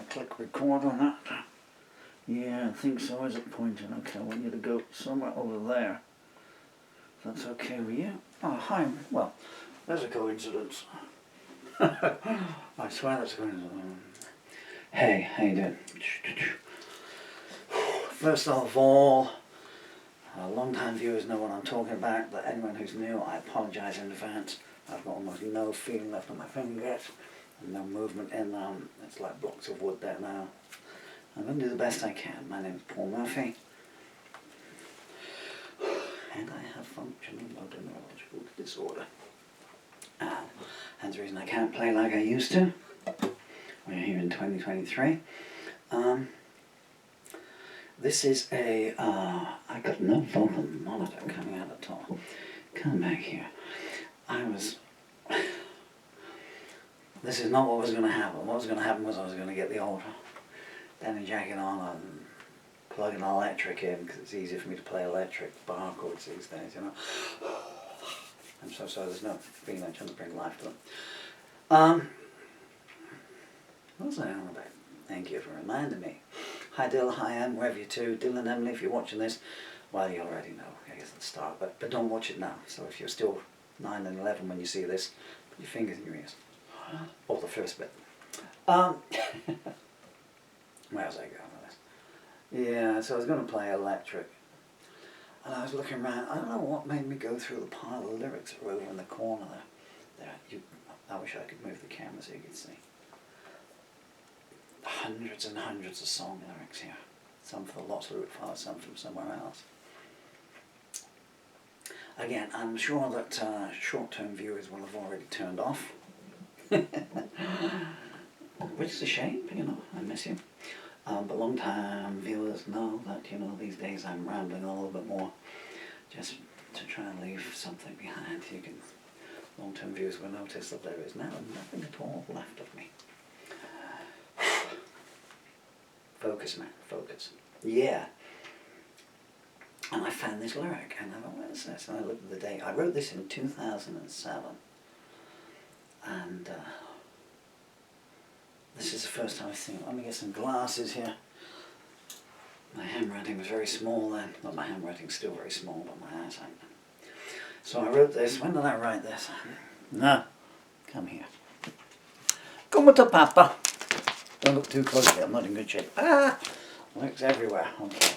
I click record on that? Yeah, I think so. Is it pointing? Okay, I want you to go somewhere over there. That's okay with you? Oh, hi. Well, there's a coincidence. I swear that's a coincidence. Hey, how you doing? First of all, long-time viewers know what I'm talking about, but anyone who's new, I apologise in advance. I've got almost no feeling left on my fingers, and no movement in them. It's like blocks of wood there now. I'm going to do the best I can. My name is Paul Murphy, and I have functional motor neurological disorder. And that's the reason I can't play like I used to. We're here in 2023. This is a, I got no vocal monitor coming out at all. Come back here. This is not what was going to happen. What was going to happen was I was going to get the old denim jacket on and plug an electric in, because it's easier for me to play electric bar chords these days, you know. I'm so sorry, there's no feeling I'm trying to bring life to them. What was I on about? Thank you for reminding me. Hi Dill, hi Em, wherever you to. Dill and Emily, if you're watching this, well, you already know, I guess at the start, but don't watch it now. So if you're still 9 and 11 when you see this, put your fingers in your ears. Or the first bit. Where was I going with this? Yeah, so I was going to play electric. And I was looking around, I don't know what made me go through the pile of lyrics that were over in the corner there. I wish I could move the camera so you could see. Hundreds and hundreds of song lyrics here. Some for the Lost Lyric File, some from somewhere else. Again, I'm sure that short-term viewers will have already turned off. Which is a shame, you know, I miss you. But long-time viewers know that, you know, these days I'm rambling a little bit more just to try and leave something behind. Long-term viewers will notice that there is now nothing at all left of me. Focus, man, focus. Yeah. And I found this lyric, and I thought, what is this? And I looked at the date. I wrote this in 2007. And this is the first time I've seen it. Let me get some glasses here. My handwriting was very small then. Well, my handwriting's still very small, but my eyesight. So I wrote this. When did I write this? No. Come here. Come to Papa. Don't look too close here, I'm not in good shape. Looks everywhere. Okay.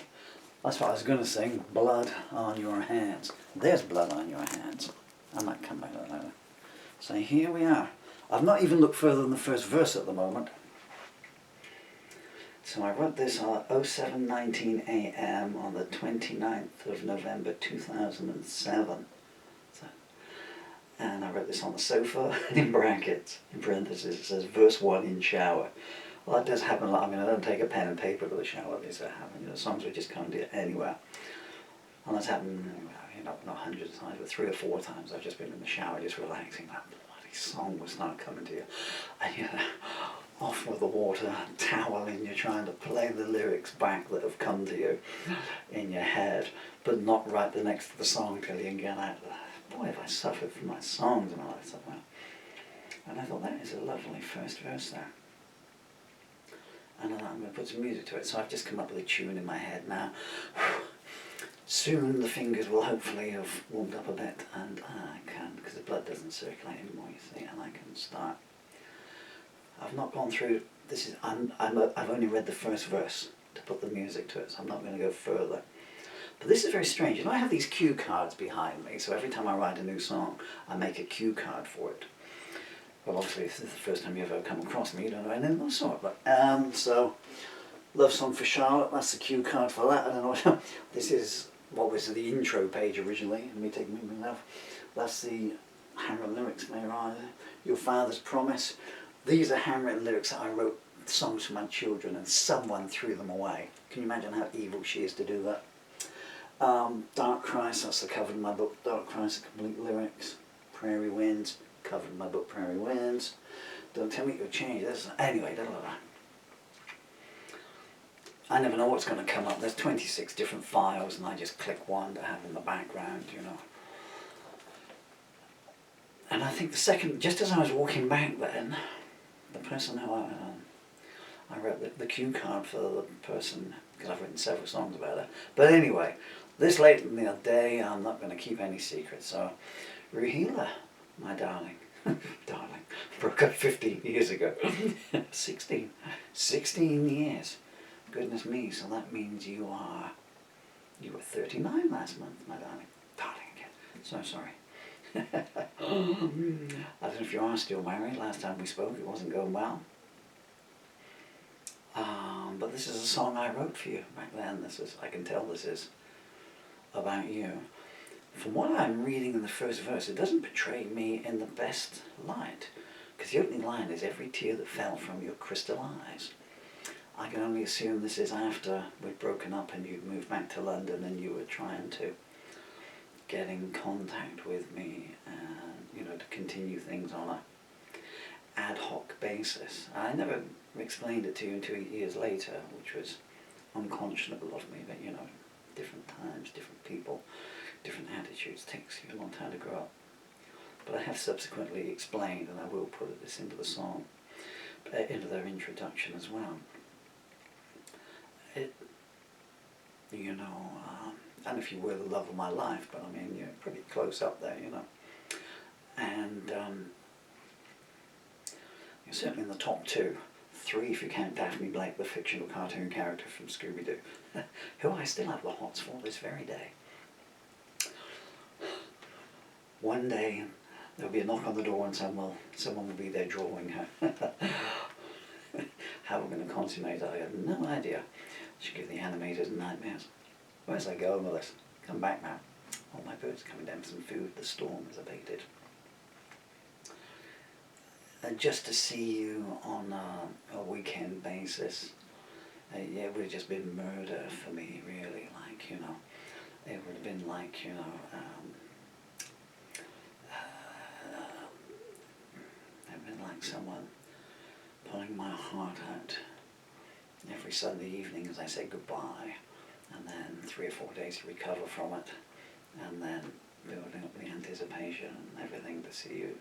That's what I was going to sing. Blood on your hands. There's blood on your hands. I might come back to that later. So here we are. I've not even looked further than the first verse at the moment. So I wrote this at 07:19 AM on the 29th of November 2007. And I wrote this on the sofa, in brackets, in parentheses, it says verse 1 in shower. Well, that does happen a lot. I mean, I don't take a pen and paper to the shower. These happen, you know, songs we just can't do anywhere. And that's happened, you know, not hundreds of times, but 3 or 4 times. I've just been in the shower, just relaxing. That bloody song will start coming to you. And you're off with the water, toweling, you're trying to play the lyrics back that have come to you in your head, but not right the next to the song till you can get out. Boy, have I suffered from my songs and all that stuff. And I thought, that is a lovely first verse there. And I thought, I'm going to put some music to it. So I've just come up with a tune in my head now. Soon the fingers will hopefully have warmed up a bit, and I can, because the blood doesn't circulate anymore, you see, and I can start. I've not gone through, this is, I've only read the first verse to put the music to it, so I'm not going to go further. But this is very strange. You know, I have these cue cards behind me, so every time I write a new song, I make a cue card for it. Well, obviously, if this is the first time you've ever come across me, you don't know anything of the sort. But, so, Love Song for Charlotte, that's the cue card for that. I don't know, this is what was the intro page originally, and me taking me off. That's the handwritten lyrics, May Rise, Your Father's Promise. These are handwritten lyrics that I wrote songs for my children, and someone threw them away. Can you imagine how evil she is to do that? Dark Christ, that's the cover of my book, Dark Christ, the complete lyrics. Prairie Winds, cover of my book, Prairie Winds. Don't tell me you'll change this. Anyway, I never know what's going to come up. There's 26 different files, and I just click one to have in the background, you know. And I think the second, just as I was walking back then, the person who I wrote the cue card for the person, because I've written several songs about her. But anyway, this late in the day, I'm not going to keep any secrets. So, Ruhila, my darling, darling, broke up 15 years ago. 16 years. Goodness me, so that means you were 39 last month, my darling. Darling again. So sorry. I don't know if you are still married. Last time we spoke, it wasn't going well. But this is a song I wrote for you back then. I can tell this is about you. From what I'm reading in the first verse, it doesn't portray me in the best light. Because the opening line is, every tear that fell from your crystal eyes. I can only assume this is after we'd broken up and you'd moved back to London and you were trying to get in contact with me and, to continue things on a ad hoc basis. I never explained it to you until years later, which was unconscionable of me, but different times, different people, different attitudes, takes you a long time to grow up. But I have subsequently explained, and I will put this into the song, into their introduction as well. And if you were the love of my life, but I mean, you're pretty close up there, And you're certainly in the top 2, 3 if you count Daphne Blake, the fictional cartoon character from Scooby-Doo, who I still have the hots for this very day. One day there'll be a knock on the door and someone will be there drawing her. How we're going to consummate that, I have no idea. Should give the animators nightmares. Where's I going with this? Come back now. All my birds are coming down for some food. The storm has abated. And just to see you on a weekend basis, it would have just been murder for me, really. It would have been like, it'd been like someone pulling my heart out every Sunday evening as I say goodbye, and then 3 or 4 days to recover from it, and then building up the anticipation and everything to see you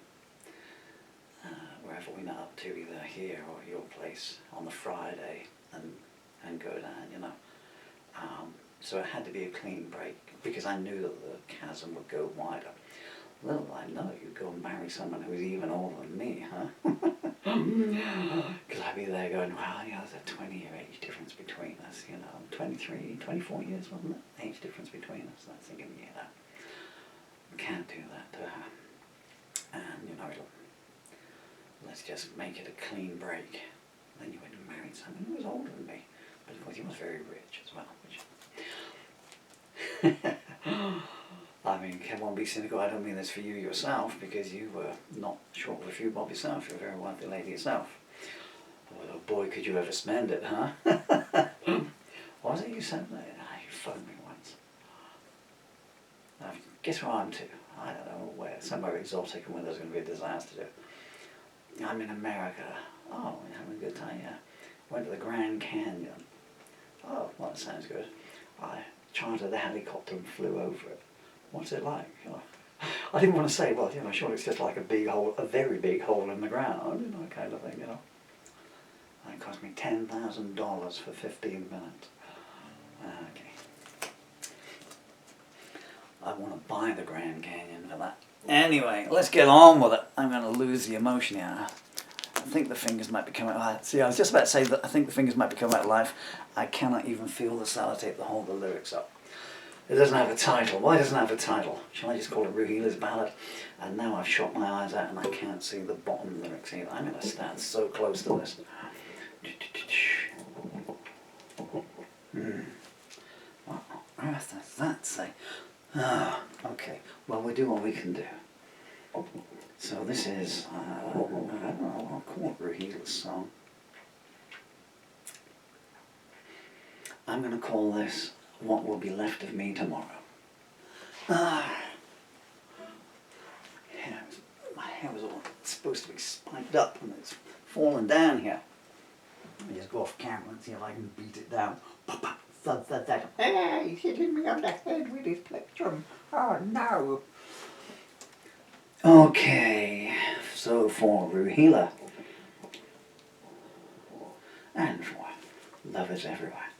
wherever we met up to, either here or your place on the Friday, and go down, So it had to be a clean break, because I knew that the chasm would go wider. Little did I know you'd go and marry someone who was even older than me, huh? Because I'd be there going, well, there's a 20-year age difference between us, 23, 24 years, wasn't it? Age difference between us. And I'm thinking, can't do that to her. And, let's just make it a clean break. Then you went and married someone who was older than me. But of course, he was very rich as well, which... I mean, come on, be cynical. I don't mean this for you yourself, because you were not short of a few bob yourself. You're a very wealthy lady yourself. Oh boy, could you ever spend it, huh? What was it you said? You phoned me once. Guess where I'm to? I don't know where. Somewhere exotic and where there's going to be a disaster to. I'm in America. Oh, you're having a good time, yeah. Went to the Grand Canyon. Oh, well, that sounds good. I chartered a helicopter and flew over it. What's it like? I didn't want to say, well, sure, it's just like a very big hole in the ground, kind of thing, That cost me $10,000 for 15 minutes. Okay. I want to buy the Grand Canyon for that. Anyway, let's get on with it. I'm going to lose the emotion here. I think the fingers might be coming out. See, I was just about to say that I think the fingers might be coming out alive. I cannot even feel the sellotape to hold the lyrics up. It doesn't have a title. Why doesn't it have a title? Shall I just call it Ruhila's Ballad? And now I've shot my eyes out and I can't see the bottom lyrics either. I'm going to stand so close to this. What on earth does that say? Okay. Well, we'll do what we can do. So this is, I don't know, I'll call it Ruhila's song. I'm going to call this What Will Be Left of Me Tomorrow. My hair was all supposed to be spiked up and it's fallen down here. Let me just go off camera and see if I can beat it down. Thud, thud, thud. Hey, he's hitting me on the head with his plectrum. Oh no. Okay, so for Ruhila, and more. Love is everywhere.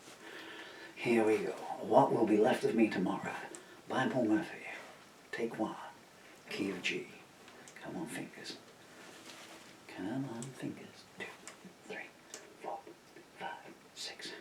Here we go. What will be left of me tomorrow? By Paul Murphy. Take one. Key of G. Come on, fingers. Come on, fingers. 2, 3, 4, 5, 6.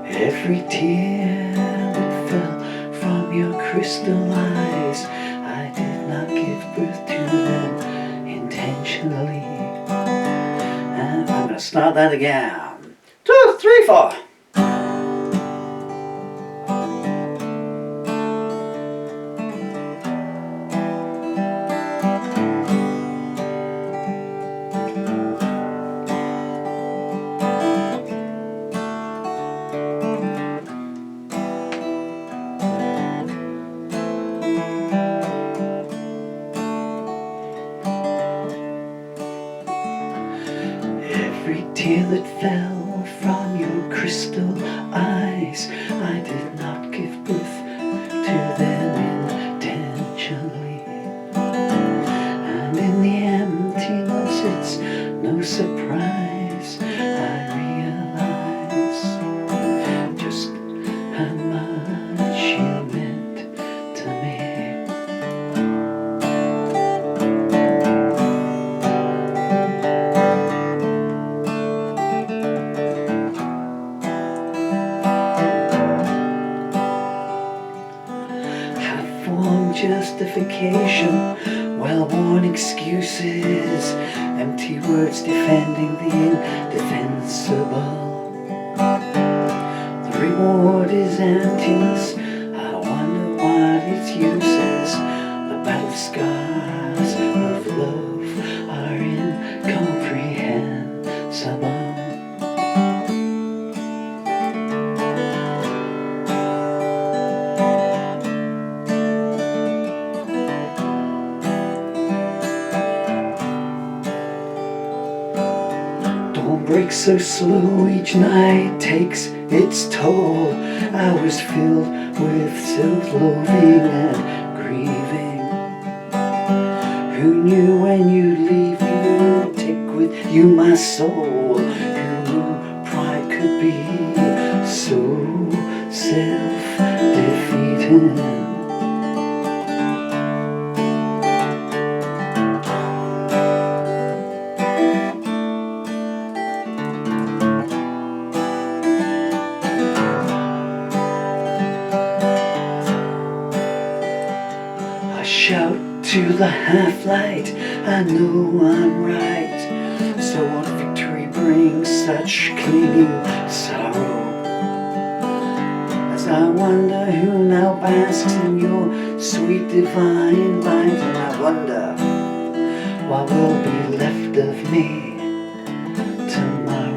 Every tear that fell from your crystal eyes, I did not give birth to them intentionally. And I'm going to start that again. 2, 3, 4. Every tear that fell from your crystal eyes, I did not give birth to them intentionally. And in the emptiness, it's no surprise I realize just how much you meant to me. Justification, well-worn excuses, empty words defending the indefensible. The reward is emptiness, I wonder what its use is. The battle scars of love are incomprehensible. Breaks so slow, each night takes its toll. Hours filled with self-loathing and grieving. Who knew when you'd leave, you'd take with you my soul? Who knew pride could be so self-defeating? Shout to the half-light, I know I'm right. So what victory brings such clinging sorrow? As I wonder who now basks in your sweet divine light, and I wonder what will be left of me tomorrow.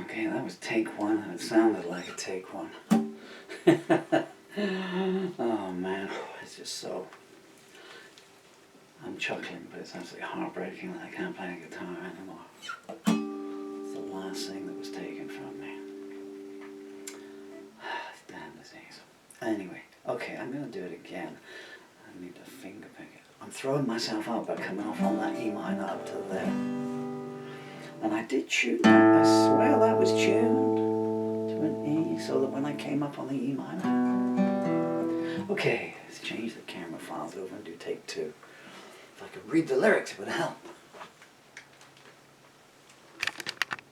Okay, that was take one, and it sounded like a take one. Oh man, it's just so... I'm chuckling, but it's absolutely heartbreaking that I can't play a guitar anymore. It's the last thing that was taken from me. Damn disease. Anyway, okay, I'm going to do it again. I need to finger pick it. I'm throwing myself out by coming off on that E minor up to there. And I did tune that. I swear that was tuned to an E, so that when I came up on the E minor. Okay, let's change the camera files over and do take 2. If I could read the lyrics, it would help.